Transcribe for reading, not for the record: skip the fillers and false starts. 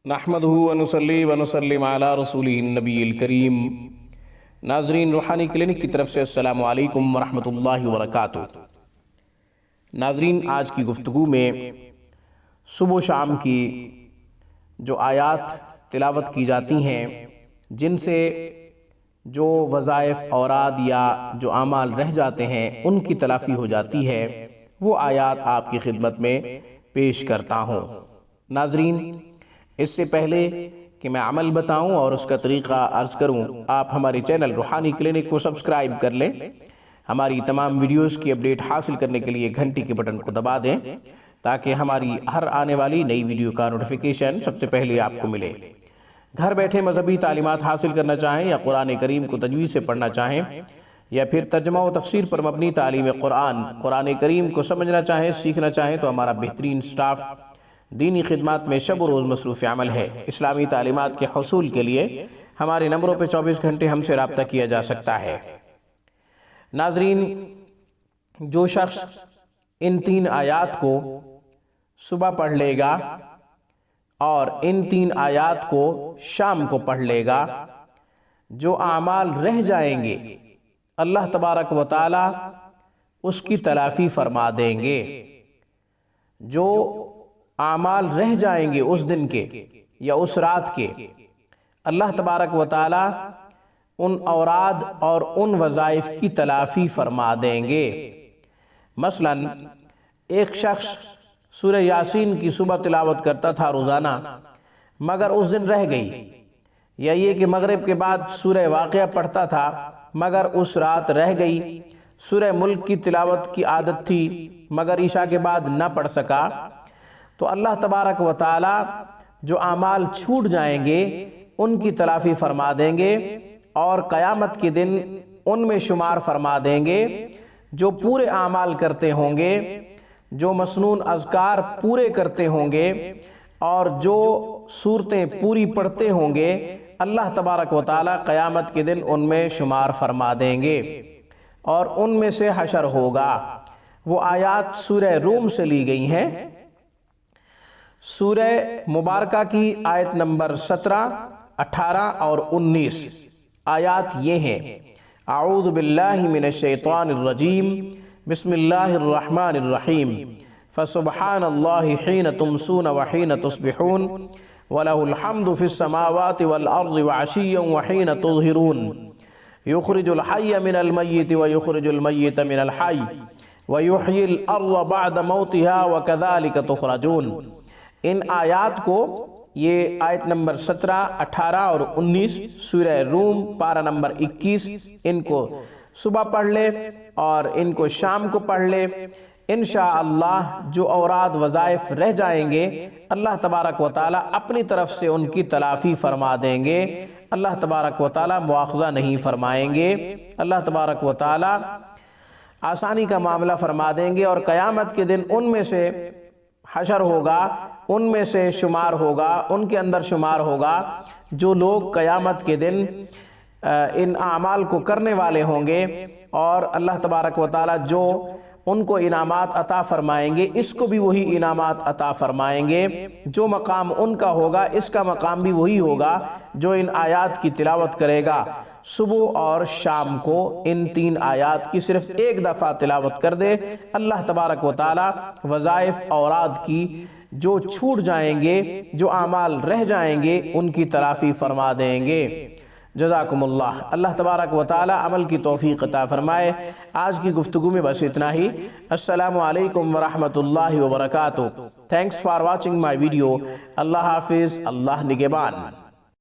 نحمدہ ونصلی ونسلم علی رسولہ النبی الکریم۔ ناظرین، روحانی کلینک کی طرف سے السلام علیکم ورحمۃ اللہ وبرکاتہ۔ ناظرین، آج کی گفتگو میں صبح و شام کی جو آیات تلاوت کی جاتی ہیں، جن سے جو وظائف اوراد یا جو اعمال رہ جاتے ہیں ان کی تلافی ہو جاتی ہے، وہ آیات آپ کی خدمت میں پیش کرتا ہوں۔ ناظرین، اس سے پہلے کہ میں عمل بتاؤں اور اس کا طریقہ عرض کروں، آپ ہمارے چینل روحانی کلینک کو سبسکرائب کر لیں۔ ہماری تمام ویڈیوز کی اپڈیٹ حاصل کرنے کے لیے گھنٹی کے بٹن کو دبا دیں تاکہ ہماری ہر آنے والی نئی ویڈیو کا نوٹیفیکیشن سب سے پہلے آپ کو ملے۔ گھر بیٹھے مذہبی تعلیمات حاصل کرنا چاہیں یا قرآن کریم کو تجوید سے پڑھنا چاہیں یا پھر ترجمہ و تفسیر پر مبنی تعلیم قرآن کریم کو سمجھنا چاہیں، سیکھنا چاہیں تو ہمارا بہترین سٹاف دینی خدمات میں شب و روز مصروف عمل ہے۔ اسلامی تعلیمات کے حصول کے لیے ہمارے نمبروں پہ 24 گھنٹے ہم سے رابطہ کیا جا سکتا ہے۔ ناظرین، جو شخص ان 3 آیات کو صبح پڑھ لے گا اور ان 3 آیات کو شام کو پڑھ لے گا، جو اعمال رہ جائیں گے اللہ تبارک و تعالی اس کی تلافی فرما دیں گے۔ جو اعمال رہ جائیں گے اس دن کے یا اس رات کے، اللہ تبارک و تعالی ان اوراد اور ان وظائف کی تلافی فرما دیں گے۔ مثلا ایک شخص سورہ یاسین کی صبح تلاوت کرتا تھا روزانہ، مگر اس دن رہ گئی، یا یہ کہ مغرب کے بعد سورہ واقعہ پڑھتا تھا مگر اس رات رہ گئی، سورہ ملک کی تلاوت کی عادت تھی مگر عشاء کے بعد نہ پڑھ سکا، تو اللہ تبارک و تعالی جو اعمال چھوٹ جائیں گے ان کی تلافی فرما دیں گے اور قیامت کے دن ان میں شمار فرما دیں گے۔ جو پورے اعمال کرتے ہوں گے، جو مسنون اذکار پورے کرتے ہوں گے اور جو صورتیں پوری پڑھتے ہوں گے، اللہ تبارک و تعالی قیامت کے دن ان میں شمار فرما دیں گے اور ان میں سے حشر ہوگا۔ وہ آیات سورہ روم سے لی گئی ہیں۔ سورہ مبارکہ کی آیت نمبر 17، 18 اور 19 آیات یہ ہیں: اعوذ باللہ من الشیطان الرجیم، بسم اللہ الرحمن الرحیم، فسبحان اللہ حین تمسون وحین تصبحون، وَلَهُ الْحَمْدُ فِي السَّمَاوَاتِ وَالْأَرْضِ وَعَشِيًّا وَحِينَ تُظْهِرُونَ يُخْرِجُ الْحَيَّ مِنَ الْمَيِّتِ وَيُخْرِجُ الْمَيِّتَ مِنَ الْحَيِّ وَيُحْيِي الْأَرْضَ بَعْدَ مَوْتِهَا وَكَذَلِكَ تُخْرَجُونَ۔ ان آیات کو، یہ آیت نمبر 17، 18 اور 19 سورہ روم پارہ نمبر 21، ان کو صبح پڑھ لے اور ان کو شام کو پڑھ لے۔ انشاءاللہ جو اوراد وظائف رہ جائیں گے اللہ تبارک و تعالی اپنی طرف سے ان کی تلافی فرما دیں گے۔ اللہ تبارک و تعالی مواخذہ نہیں فرمائیں گے، اللہ تبارک و تعالی آسانی کا معاملہ فرما دیں گے اور قیامت کے دن ان میں سے حشر ہوگا، ان میں سے شمار ہوگا، ان کے اندر شمار ہوگا جو لوگ قیامت کے دن ان اعمال کو کرنے والے ہوں گے، اور اللہ تبارک و تعالی جو ان کو انعامات عطا فرمائیں گے اس کو بھی وہی انعامات عطا فرمائیں گے۔ جو مقام ان کا ہوگا اس کا مقام بھی وہی ہوگا جو ان آیات کی تلاوت کرے گا۔ صبح اور شام کو ان 3 آیات کی صرف ایک دفعہ تلاوت کر دے، اللہ تبارک و تعالی وظائف اوراد کی جو چھوٹ جائیں گے، جو اعمال رہ جائیں گے، ان کی تلافی فرما دیں گے۔ جزاکم اللہ۔ اللہ تبارک و تعالی عمل کی توفیق عطا فرمائے۔ آج کی گفتگو میں بس اتنا ہی۔ السلام علیکم ورحمۃ اللہ وبرکاتہ۔ Thanks for watching my video. اللہ حافظ، اللہ نگہبان۔